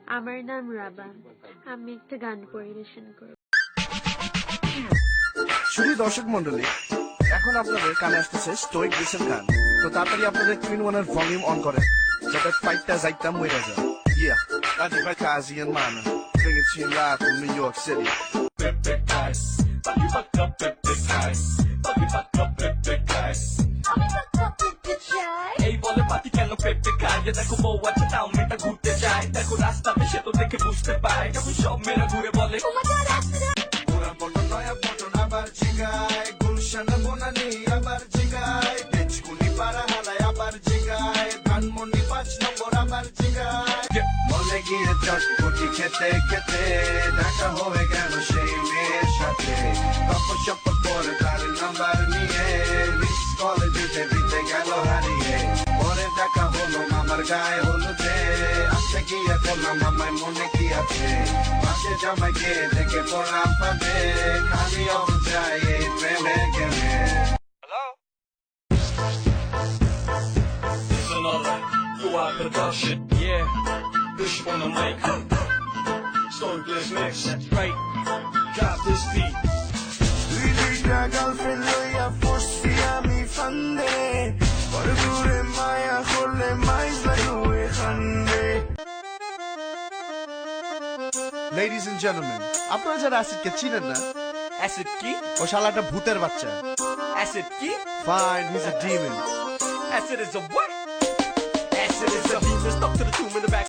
আমার নাম রাবা। আমি একটা গান পরিবেশন করব। শুধু দর্শক মন্ডলী, এখন আপনাদের কানে আসতেছে স্টোইক ডিসের গান। তো তাড়াতাড়ি আপনাদের টুইন ওয়ানের ভলিউম অন করেন, যাতে ফাইটটা যাইতা মইরা যায়। Yeah, Adi Kazi and Mana, bring it to you live from New York City. Pepe guys, pagi baka pepe guys, pagi baka pepe guys. এই বলে পাতি কেন পেপে খায়, দেখো বউ আছে তাও মেয়েটা ঘুরতে যায়, দেখো রাস্তা সে তো দেখে বুঝতে পায়, যখন সব মেয়েরা ঘুরে বলে পুরা পটন নয়া পটন আবার জিগায়, গুলশান বনানি আবার জিগায়, বেচকুনি পাড়া হালায় আবার জিগায়, ধানমন্ডি 5 নম্বর আবার জিগায়। মনে গিয়ে চটপটি খেতে খেতে দেখা হয়ে গেল সেই মেয়ের সাথে, গপ্প সপ্প করে তার নাম্বার নিয়ে মিস কল দিতে দিতে গেল হারিয়ে। পরে দেখা হলো মামার গায়ে হলুদে, আজকে গিয়ে বললাম মামায় মনে কি আছে, পাশে জামাইকে দেখে পড়লাম পাবে, খালি অবচাই এই প্রেমে গেলে। It's another UI production, yeah, this wanna make Story Bliss mix, that's right, drop this beat. তুই দুইটা গার্লফ্রেন্ড লইয়া ফসছি আমি ফান্দে, পর দূরে মায়া করলে মাইজ লাগবে খান্দে। Ladies and gentlemen, আপনারা যারা অ্যাসিডকে চিনেন না, Acid key, ও শালাটা ভূতের বাচ্চা। acid key, Fine, he's a demon. acid is a what? Acid is a demon stuck to the tomb in the back.